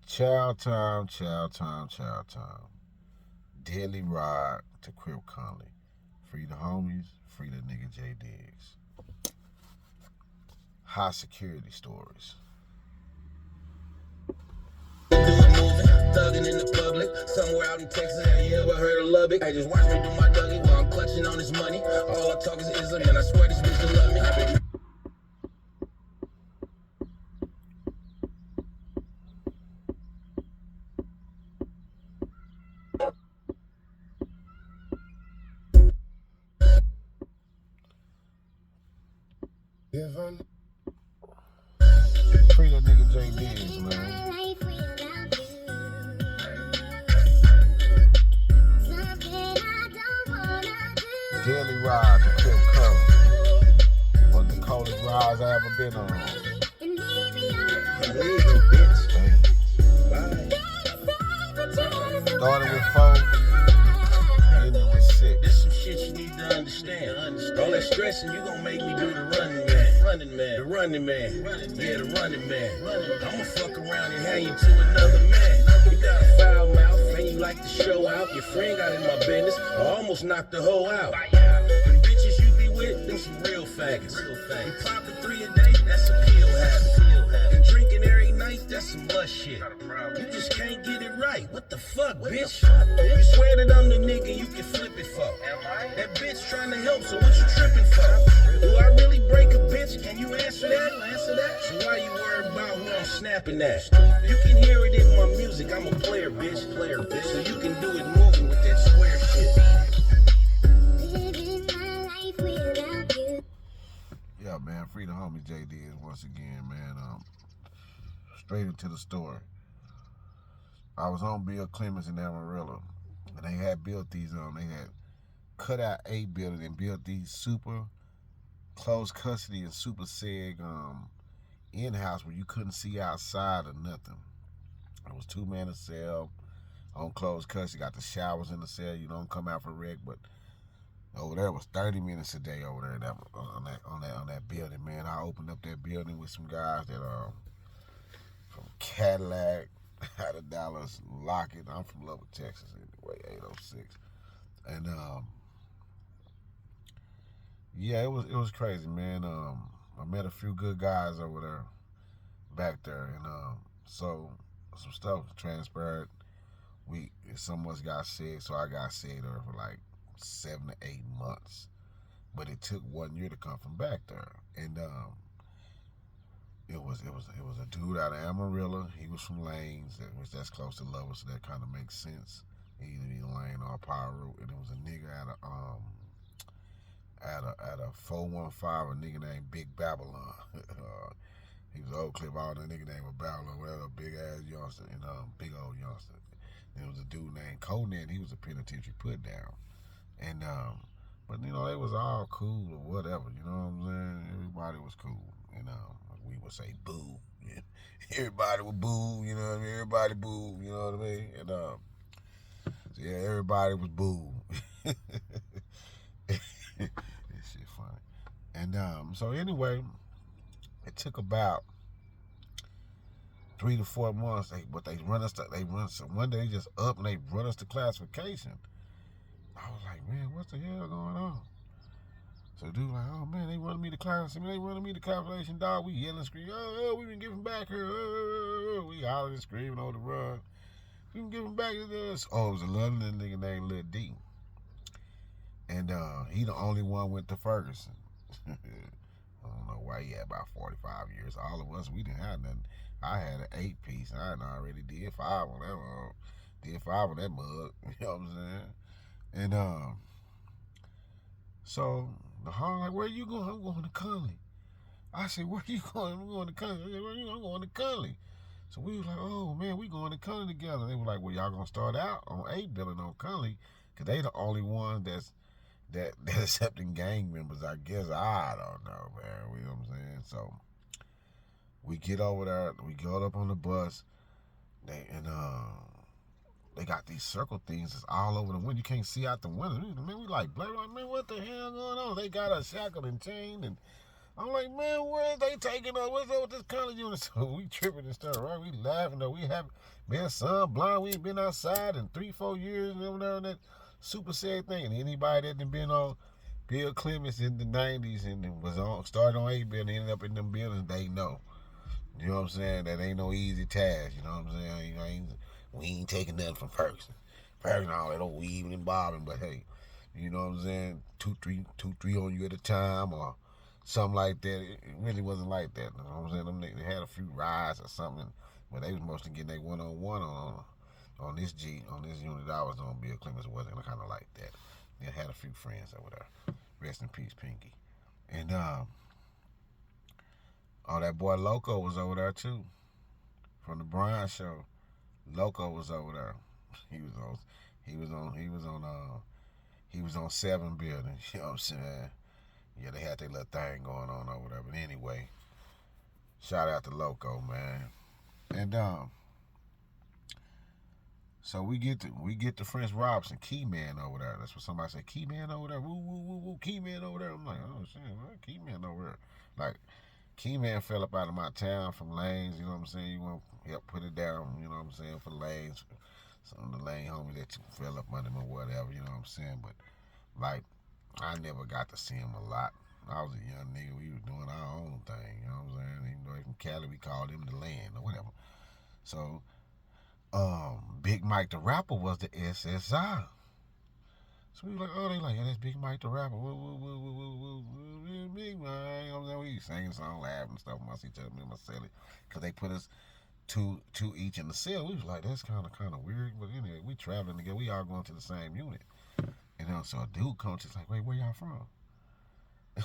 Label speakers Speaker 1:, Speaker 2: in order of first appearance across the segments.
Speaker 1: Chow time, chow time, chow time. Daily ride to Crip Connally. Free the homies, free the nigga J Diggs. High security stories.
Speaker 2: Thugging in the public, somewhere out in Texas. Have you ever heard of Lubbock? Hey, just watch me do my Dougie while I'm clutching on this money. All I talk is ism, and I swear this bitch will love me.
Speaker 1: Free that nigga J Diggs, man. Daily ride to Crip Connally. One of the coldest rides I ever been on. Started with 4, ended with 6.
Speaker 2: This some shit you need to understand. All that stressing, you gon' make me do the running man. Running man. The running man. Yeah, the running man. I'ma fuck around and hand you to another man. You got a foul mouth and you like to show out. Your friend got in my business. I almost knocked the hoe out. The bitches you be with, them some real faggots. You poppin' 3 a day, that's a pill habit. And drinking every night, that's some lust shit. You just can't get it right. What the fuck, bitch? You swear that I'm the nigga you can flip it for. That bitch trying to help, so what you tripping for? Do I really break a bitch? Can you answer that? So why you worried about who I'm snapping at? You can hear it in my music. I'm a player, bitch. So you can do it moving with that square shit.
Speaker 1: Yeah, man, free the homie J Diggs once again, man. Straight into the story. I was on Bill Clemens in Amarillo, and they had built these. They had cut out a building and built these super close custody and super seg in-house where you couldn't see outside or nothing. It was 2 men a cell on closed custody. Got the showers in the cell. You don't come out for rec, but over there was 30 minutes a day over there on that building, man. I opened up that building with some guys that from Cadillac, out of Dallas, Lockett. I'm from Lubbock, Texas, anyway, 806. And yeah, it was crazy, man. I met a few good guys over there, back there, and so some stuff transpired. Some of us got sick, so I got sick there for like 7 to 8 months. But it took 1 year to come from back there, and it was a dude out of Amarillo. He was from Lanes, which that's close to Lubbock, so that kind of makes sense. Either Lane or Power Route, and it was a nigga at a 415, a nigga named Big Babylon. He was Oak Cliff, all that nigga named Babylon, whatever, big ass youngster, and big old youngster. There was a dude named Conan. He was a penitentiary put down, and but you know they was all cool or whatever. You know what I'm saying? Everybody was cool, and we would say boo. Everybody would boo. You know what I mean? Everybody boo. You know what I mean? And so yeah, everybody was boo. This shit funny. And so anyway, it took about 3 to 4 months. But they run us. So one day they just up and they run us to classification. I was like, man, what the hell going on? So dude like, oh man, they running me to class. They running me to calculation, dog. We yelling, screaming, oh, we been giving back here. We hollering, screaming on the run. We been giving back to this. Oh, it was a London nigga named Lil D. And he the only one went to Ferguson. I don't know why he had about 45 years. All of us, we didn't have nothing. I had an 8-piece. I had already did 5 on that one. Did 5 on that mug. You know what I'm saying? And so the hog like, where you going? I'm going to Connally. I said, where you going? I'm going to Connally. I said, where you going? I'm going to Connally. So we was like, oh man, we going to Connally together. They were like, well, y'all gonna start out on 8 building on Connally, cause they the only ones that accepting gang members. I guess I don't know, man. You know what I'm saying? So we get over there. We go up on the bus. They got these circle things that's all over the window. You can't see out the window. Man, we like, man, what the hell going on? They got us shackled and chained and I'm like, man, where is they taking us? What's up with this color unit? So we tripping and stuff, right? We laughing though. We have been sun blind. We ain't been outside in 3-4 years and over that super sad thing. And anybody that done been on Bill Clements in the 90s and was on started on A Bill and ended up in them buildings, they know. You know what I'm saying? That ain't no easy task. You know what I'm saying? You know, we ain't taking nothing from Ferguson. Ferguson, all that old weaving and bobbing, but hey, you know what I'm saying? Two, three on you at a time or something like that. It really wasn't like that. You know what I'm saying? They had a few rides or something, but they was mostly getting their one-on-one on this unit I was on. Bill Clements wasn't kind of like that. They had a few friends over there. Rest in peace, Pinky. And that boy Loco was over there too, from the Brian show. Loco was over there. He was on 7 building. You know what I'm saying? Yeah, they had their little thing going on over there. But anyway, shout out to Loco, man. And so we get to French Robinson, Key Man over there. That's what somebody said. Key Man over there. Woo woo woo woo. Key Man over there. I'm like, oh shit, man, Key Man over there. Like, Key Man fell up out of my town from lanes. You know what I'm saying? You want to help put it down. You know what I'm saying, for lanes. Some of the lane homies that fell up under him or whatever. You know what I'm saying? But like, I never got to see him a lot. I was a young nigga. We was doing our own thing. You know what I'm saying? Even though he from Cali, we called him the land or whatever. So, Big Mike the Rapper was the SSI. So we was like, oh, they like, yeah, that's Big Mike the Rapper. Woo, woo, woo, woo, woo, woo, woo, Big Mike. You know what I'm saying? We singing song, laughing and stuff amongst each other, me and my celly. Because they put us two each in the cell. We was like, that's kind of weird. But anyway, we traveling together. We all going to the same unit. And then so a dude comes, just like, wait, where y'all from?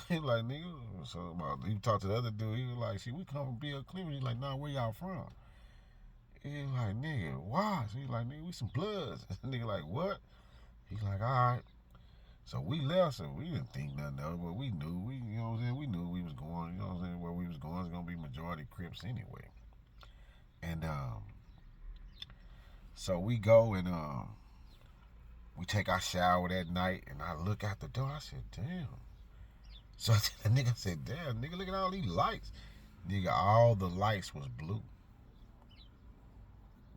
Speaker 1: He like, nigga. So he talked to the other dude. He was like, see, we come from Bill Clements. He's like, nah, where y'all from? He like, nigga, why? So he like, nigga, we some bloods. Nigga like, what? He like, all right. So we left, so we didn't think nothing of it, but we knew, you know what I'm saying? We knew we was going, you know what I'm saying? Where we was going, it's gonna be majority Crips anyway. And so we go and we take our shower that night, and I look out the door. I said, damn. So the nigga said, damn, nigga, look at all these lights. Nigga, all the lights was blue.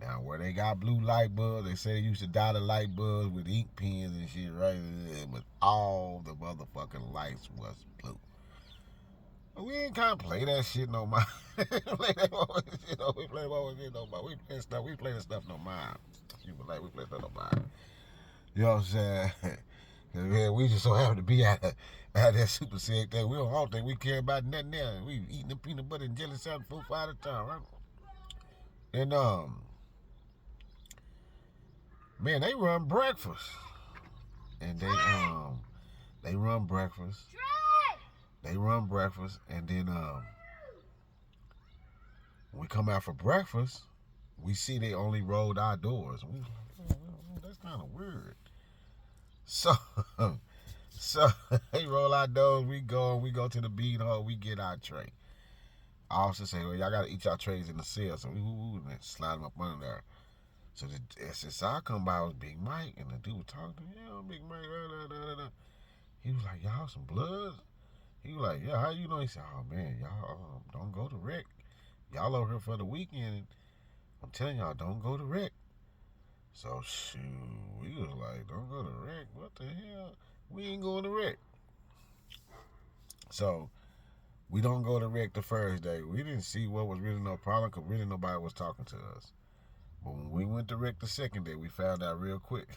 Speaker 1: Now, where they got blue light bulbs, they say they used to dye the light bulbs with ink pens and shit, right? But all the motherfucking lights was blue. We ain't kind of play that shit no mind. We play that stuff no mind. You be like, we play stuff no mind. You know what I'm saying? Man, we just so happen to be at that super sick thing. We don't think we care about nothing else. We eating the peanut butter and jelly sandwich 4 5 at a time, right? And man, they run breakfast. And they run breakfast. They run breakfast, and then when we come out for breakfast, we see they only rolled our doors. We was like, oh, that's kind of weird. So they roll our doors. We go to the bean hall. We get our tray. Officer say, well, y'all got to eat y'all trays in the cell. So we slide them up under there. So the SSI come by with Big Mike, and the dude was talking to him. Yeah, Big Mike, He was like, y'all some bloods? He was like, yeah, how you know? He said, oh, man, y'all don't go to rec. Y'all over here for the weekend. I'm telling y'all, don't go to rec. So, shoot, we was like, don't go to rec. What the hell? We ain't going to rec. So, we don't go to rec the first day. We didn't see what was really no problem because really nobody was talking to us. But when we went to rec the second day, we found out real quick.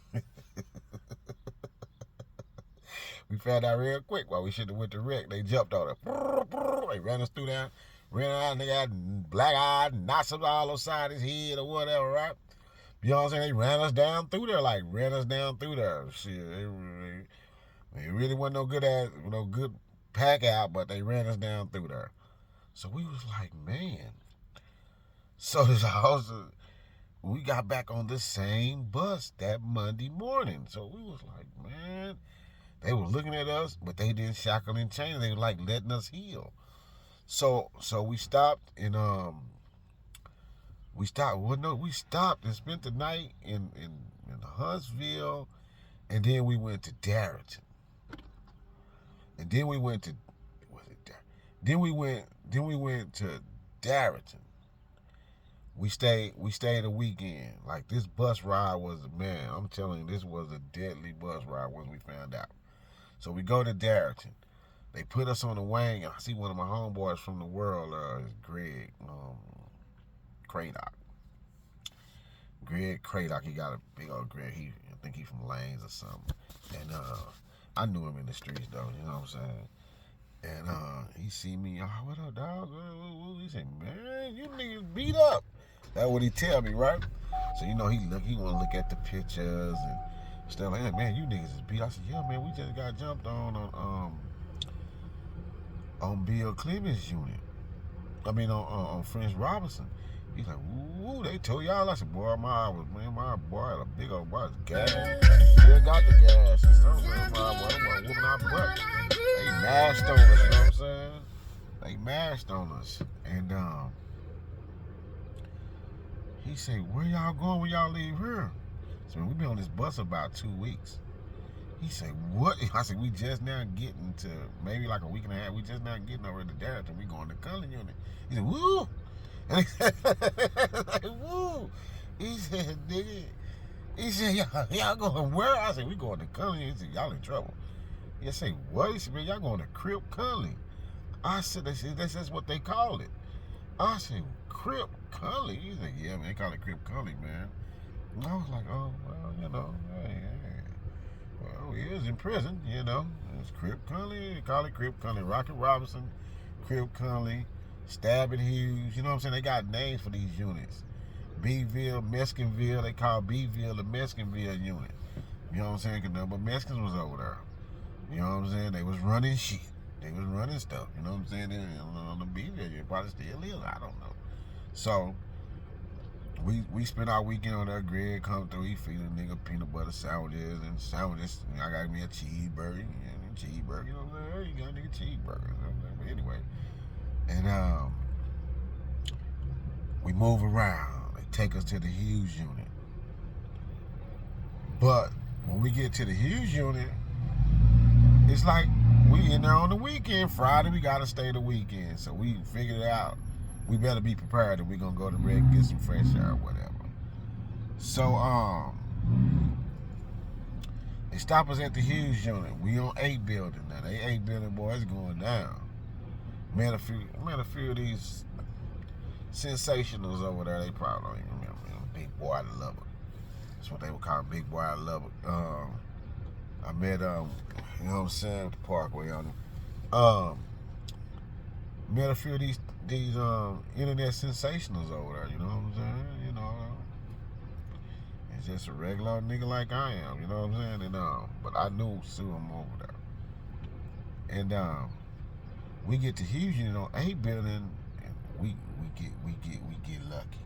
Speaker 1: We found out real quick why we should have went to rec. They jumped on it. They ran us through there. Ran out, nigga had black eyes, knots all outside his head or whatever, right? You know what I'm saying? They ran us down through there. Shit, they really wasn't no good pack out, but they ran us down through there. So we was like, man. So this also, we got back on the same bus that Monday morning. So we was like, man. They were looking at us, but they didn't shackle and chain. They were like letting us heal. So we stopped and we stopped and spent the night in Huntsville, and then we went to Darrington. And then we went to Then we went to Darrington. We stayed a weekend. Like, this bus ride was, man, I'm telling you, this was a deadly bus ride once we found out. So we go to Darrington. They put us on the wing, and I see one of my homeboys from the world, is Greg Craddock. Greg Craddock, he got a big old Greg. I think he from Lanes or something. And I knew him in the streets though, you know what I'm saying? And he see me, oh, what up, dog? He said, man, you niggas beat up. That's what he tell me, right? So, you know, he wanna look at the pictures and stuff like that. Man, you niggas is beat. I said, yeah, man, we just got jumped on Bill Clemens' unit. I mean, on French Robinson. He's like, woo, they told y'all. I said, boy, my boy had a big old boy, gas. Still got the gas and stuff. My boy, whooping our butt. They mashed on us, you know what I'm saying? They mashed on us. And he said, where y'all going when y'all leave here? So we been on this bus about 2 weeks. He said, what? I said, we just now getting to, maybe like a week and a half, we just now getting over to Darrington. We going to Connally unit. He said, woo! And he said, like, woo! He said, nigga, he said, y'all going where? I said, we going to Connally. He said, y'all in trouble. He said, what? He said, man, y'all going to Crip Connally. I said, that's what they call it. I said, Crip Connally? He said, yeah, man, they call it Crip Connally, man. And I was like, oh, well, you know, hey. Well, he is in prison, you know. It's Crip Connally. They call it Crip Connally. Rocket Robinson, Crip Connally, Stabbing Hughes. You know what I'm saying? They got names for these units. Bville, Meskinville. They call Bville the Meskinville unit. You know what I'm saying? Because none but Mexicans was over there. You know what I'm saying? They was running shit. They was running stuff. You know what I'm saying? They, on the Bville, you probably still is. I don't know. So, we spent our weekend on there. Greg come through. He feed a nigga peanut butter sandwiches and sandwiches. I got me a cheeseburger. And cheeseburger. You know what I'm saying? You got a nigga cheeseburger. You know what I'm saying? But anyway. And we move around. They take us to the Hughes unit. But when we get to the Hughes unit, it's like we in there on the weekend. Friday, we got to stay the weekend. So we figured it out. We better be prepared that we're going to go to Red and get some fresh air or whatever. So, they stop us at the Hughes unit. We on 8 building now. They 8 building, boy, it's going down. Met a few of these sensationals over there. They probably don't even remember. You know, Big Boy out of Lubbock. That's what they would call Big Boy out of Lubbock. I met, you know what I'm saying, the Parkway on them. Met a few of these internet sensationals over there, you know what I'm saying? You know, it's just a regular nigga like I am, you know what I'm saying? And but I knew Sue him over there. And we get to Hughes Unit on 8 building, and we get lucky.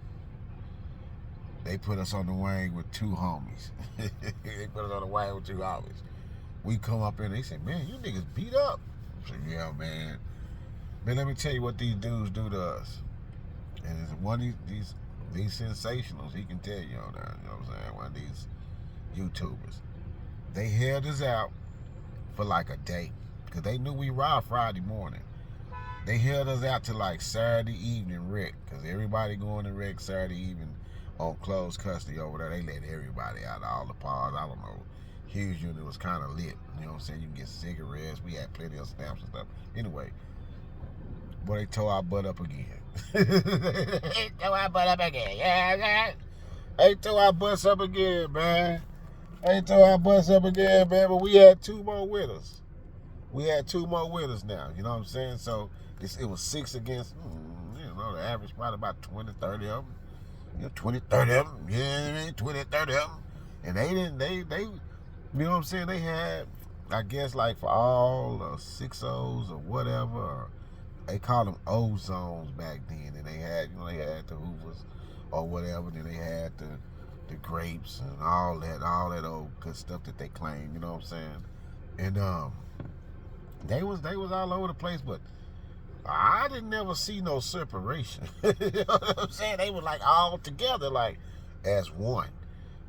Speaker 1: They put us on the wing with 2 homies. They put us on the wing with 2 homies. We come up in, they say, man, you niggas beat up. I said, yeah, man. Man, let me tell you what these dudes do to us. And it's one of these sensationals, he can tell you on that, you know what I'm saying? One of these YouTubers. They held us out for like a day, because they knew we ride Friday morning. They held us out to like Saturday evening rec, because everybody going to rec Saturday evening on closed custody over there. They let everybody out, all the pars. I don't know. Hughes Unit was kind of lit. You know what I'm saying? You can get cigarettes. We had plenty of stamps and stuff. Anyway, boy, they tore our butt up again. They tore our butt up again. Yeah. They tore our butts up again, man. They tore our butts up again, man. But we had 2 more with us. We had 2 more with us now. You know what I'm saying? So it was 6 against, you know, the average probably about 20, 30 of them. You know, 20, 30 of them. Yeah, 20, 30 of them. And they you know what I'm saying? They had, I guess, like for all 6-0s or whatever, they called them O-zones back then. And they had, you know, they had the Hoovers or whatever. Then they had the grapes and all that old good stuff that they claimed, you know what I'm saying? And they was all over the place, but I didn't never see no separation. You know what I'm saying? They were like all together, like as one.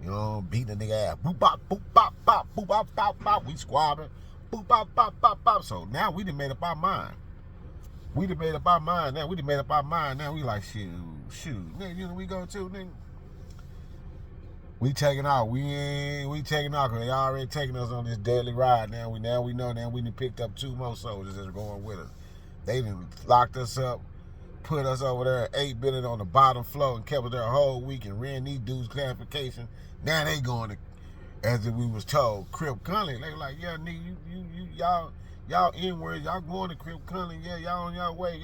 Speaker 1: You know, beating the nigga ass. Boop bop, boop bop, bop, boop bop, bop, bop. We squabbing. Boop bop, bop, bop, bop. So now we done made up our mind. We done made up our mind now. We done made up our mind now. We like, shoot, nigga, you know we go to, nigga. We taking off. We taking off because they already taking us on this deadly ride. Now we know. Now we done picked up 2 more soldiers that's going with us. They done locked us up, put us over there at 8 billion on the bottom floor and kept us there a whole week and ran these dudes classification. Now they going to, as if we was told, Crip, Connally. They were like, yeah, nigga, y'all inward, y'all going to Crip, Connally. Yeah, y'all on your way.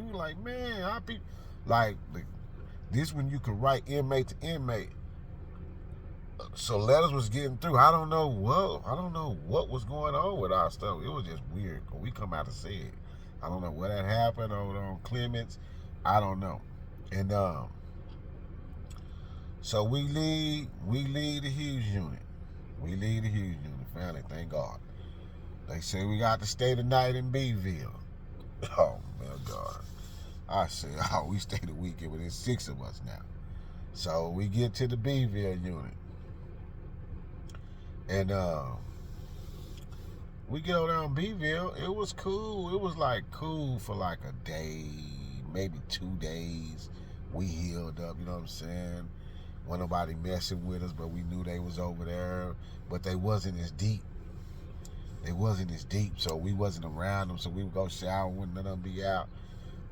Speaker 1: We like, man, how people, like this when you could write inmate to inmate. So letters was getting through. I don't know what was going on with our stuff. It was just weird. We come out and say it. I don't know what had happened over on Clements. I don't know. And so we leave the Hughes unit. We leave the Hughes unit. Finally, thank God. They say we got to stay the night in Bville. Oh my God. I said, oh, we stayed a weekend, but there's 6 of us now. So we get to the Bville unit. And we get over there on Bville. It was cool. It was like cool for like a day, maybe 2 days. We healed up, you know what I'm saying? Wasn't nobody messing with us, but we knew they was over there. But they wasn't as deep. So we wasn't around them. So we would go shower, wouldn't let them be out.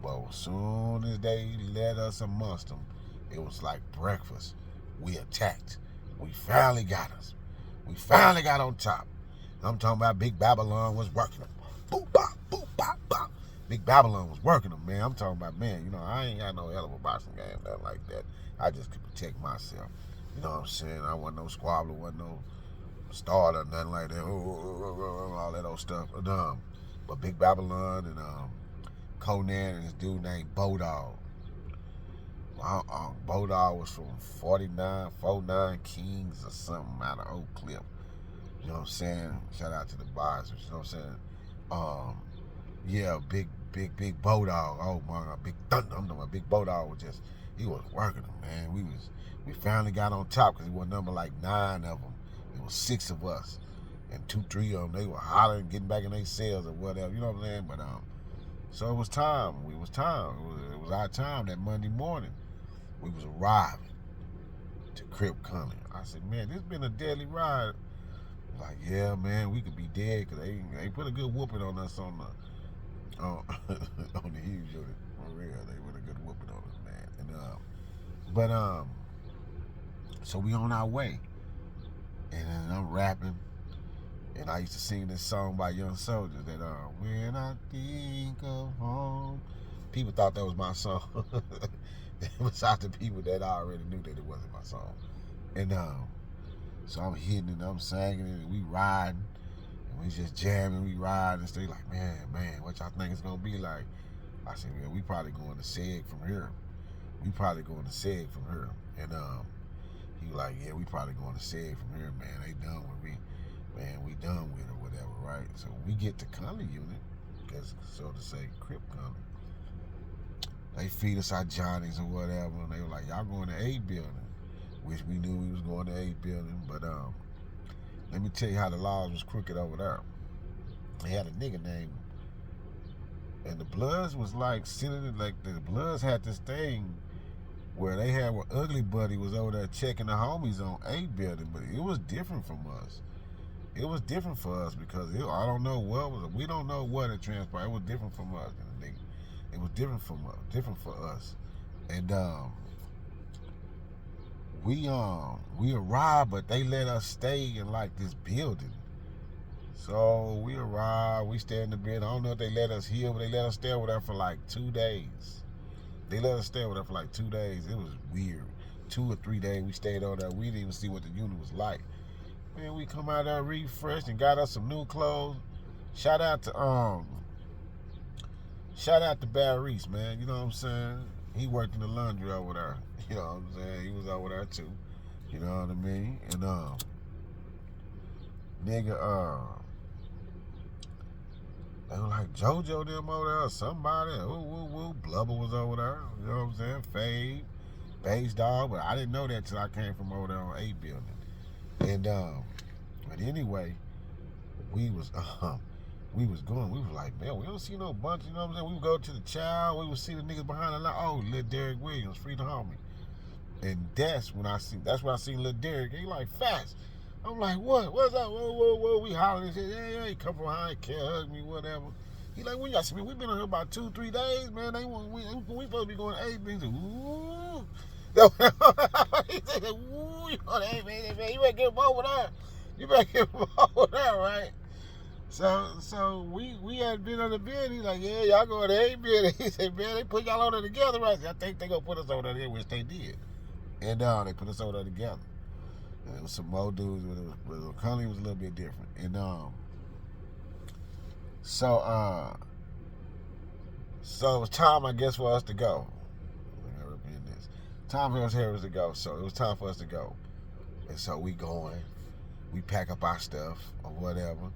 Speaker 1: But as soon as they let us amongst them, it was like breakfast. We attacked. We finally got us. We finally got on top. I'm talking about Big Babylon was working them. Boop, bop, boop, bop, bop. Big Babylon was working them, man. I'm talking about, man, you know, I ain't got no hell of a boxing game, nothing like that. I just could protect myself. You know what I'm saying? I wasn't no squabbler, wasn't no starter, nothing like that. All that old stuff. But Big Babylon and Conan and this dude named Bodog. Bodog was from 49 Kings or something out of Oak Cliff. You know what I'm saying? Shout out to the boxers. You know what I'm saying? Yeah, big Bodog. Oh my God, Big Thunder. I'm talking about Big Bodog was just, he was working them, man. We finally got on top because it was number like 9 of them. It was 6 of us, and 2, 3 of them. They were hollering, getting back in their cells or whatever. You know what I'm saying? But so it was time. It was our time that Monday morning. We was arriving to Crip Connally. I said, man, this been a deadly ride. Like, yeah, man, we could be dead because they put a good whooping on us on the on the Hughes unit. For real, they put a good whooping on us, man. And so we on our way, and I'm rapping, and I used to sing this song by Young Soldiers that when I think of home. People thought that was my song. Besides the people that I already knew that it wasn't my song. And so I'm hitting it, I'm singing it, and we riding, and we just jamming, we riding, and stay like, man, what y'all think it's gonna be like? I said, man, we probably going to Seg from here. And he was like, yeah, we probably going to Seg from here, man. They done with me. Man, we done with or whatever, right? So we get to Connally unit, because so to say, Crip Connally. They feed us our Johnnies or whatever, and they were like, y'all going to 8 building, which we knew we was going to 8 building, but let me tell you how the laws was crooked over there. They had a nigga named, and the Bloods was like sitting, like the Bloods had this thing where they had where Ugly Buddy was over there checking the homies on 8 building, but it was different from us. It was different for us because I don't know what was, we don't know what it transpired. It was different from us, and the nigga. It was different for us, and we arrived, but they let us stay in like this building. So we arrived, we stayed in the building. I don't know if they let us heal, but they let us stay over there for like 2 days. It was weird. 2 or 3 days we stayed over there. We didn't even see what the unit was like. Man, we come out there refreshed and got us some new clothes. Shout out to Barry Reese, man. You know what I'm saying? He worked in the laundry over there. You know what I'm saying? He was over there too. You know what I mean? And they were like JoJo them over there or somebody. Blubber was over there. You know what I'm saying? Fade, Bass Dog, but I didn't know that till I came from over there on 8 building. And but anyway, we was we was like, man, we don't see no bunch, you know what I'm saying? We would go to the child, we would see the niggas behind the line. Oh, Lil Derek Williams, free the homie. And that's when I seen Lil Derek. He like, fast. I'm like, what? What's up? Whoa. We hollering and shit. Yeah. He come from behind, can't hug me, whatever. He like, when y'all see me? We been on here about 2-3 days, man. We supposed to be going to A, B. Ooh. He said, ooh, you going to A, B, man. You better get him over there. Right? So we had been on the bed. He's like, yeah, y'all going to A, B. He said, man, they put y'all on there together, right? I think they gonna put us over there, which they did. And they put us over there together. And it was some more dudes, but Connally was a little bit different. And so it was time, I guess, for us to go. Time for us to go. So it was time for us to go. And so we pack up our stuff or whatever.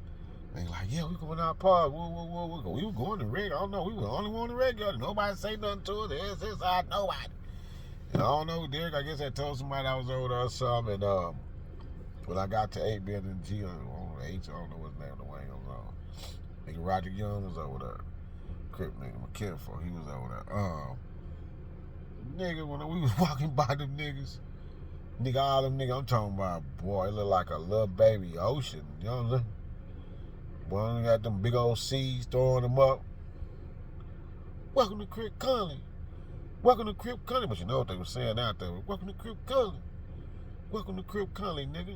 Speaker 1: And like, yeah, we going out park. Whoa. We were going to reg. I don't know. We were the only one to regular. Nobody say nothing to us. It's inside nobody. And I don't know, Derek, I guess I told somebody I was over there or something. And when I got to 8 and G, I don't know what his name, the way it was on. Nigga Roger Young was over there. Crip nigga, McKinford, he was over there. Nigga, when we was walking by them niggas, all them niggas, I'm talking about, boy, it looked like a little baby ocean. You know what I'm saying? Boy, they got them big old seas throwing them up. Welcome to Crip Connally. Welcome to Crip Connally. But you know what they were saying out there? Welcome to Crip Connally. Welcome to Crip Connally, nigga.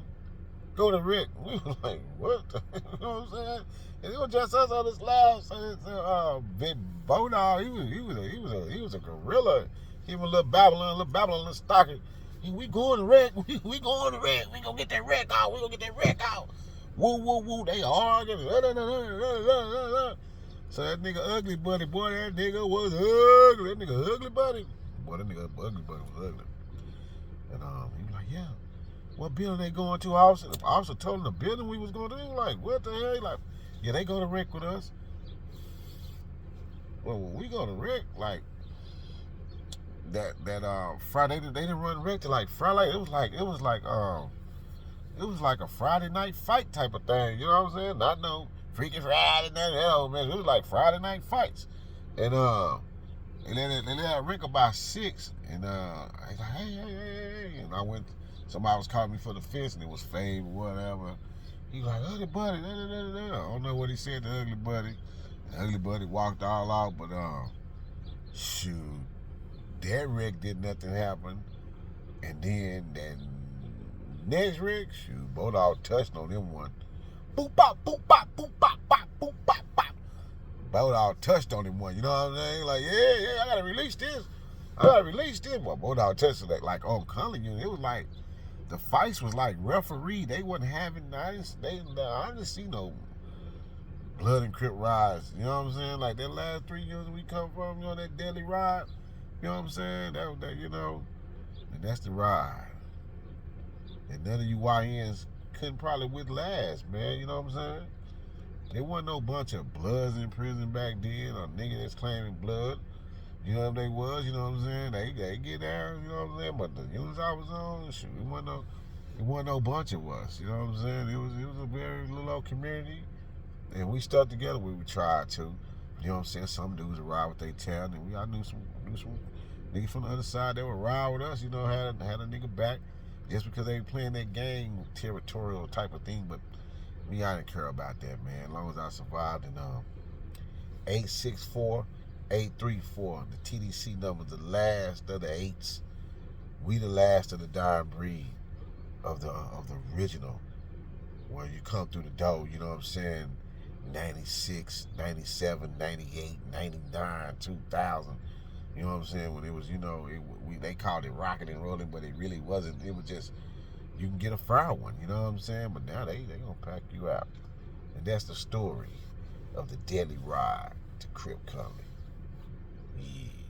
Speaker 1: Go to Rick. We was like, what? You know what I'm saying? And it was just us on this live. So Big Bodog, he was a gorilla. He was a little Babylon stalker. We going to Rick. We going to Rick. We gonna get that Rick out. Woo. They arguing. So that nigga Ugly Buddy, boy, that nigga was ugly. That nigga Ugly Buddy. Boy, that nigga Ugly Buddy was ugly. And he was like, yeah. What building they going to, officer? The officer told him the building we was going to. He was like, what the hell? He like, yeah, they go to Rick with us. Well, when we go to Rick, like, that Friday, they didn't run Rick to like Friday. It was like a Friday night fight type of thing. You know what I'm saying? Not no Freaky Friday night, hell, man. It was like Friday night fights. And they let Rick about 6. And I was like, hey. And I went, somebody was calling me for the fist, and it was Fave or whatever. He was like, Ugly Buddy, I don't know what he said to Ugly Buddy. And Ugly Buddy walked all out, but shoot, that Rick did nothing happen. And then that next Rick, shoot, both all touched on him one. Boop bop, boop bop, boop bop, bop, boop bop, bop. Both all touched on him one, you know what I'm saying? Like, yeah, I gotta release this. But both all touched it like on Connally. It was like the fights was like referee. They wasn't having. I didn't see no blood and Crip rides. You know what I'm saying? Like that last 3 years we come from, you know, that deadly ride. You know what I'm saying? That you know, and that's the ride. And none of you YNs couldn't probably with last, man. You know what I'm saying? There wasn't no bunch of bloods in prison back then, or niggas that's claiming blood. You know what they was, you know what I'm saying? They get there, you know what I'm saying? But the units I was on, shoot, it wasn't no bunch of us, you know what I'm saying? It was a very little old community, and we stuck together when we tried to. You know what I'm saying? Some dudes would ride with their town, and I knew some niggas from the other side that would ride with us, you know, had a nigga back just because they were playing that gang territorial type of thing. But I didn't care about that, man. As long as I survived. And 864-834, the TDC number, the last of the 8s. We the last of the dying breed of the original. Where you come through the door, you know what I'm saying? 96, 97, 98, 99, 2000. You know what I'm saying? When it was, you know, they called it rocking and rolling, but it really wasn't. It was just, you can get a fire one, you know what I'm saying? But now they gonna pack you out. And that's the story of the deadly ride to Crip Connally. Yeah.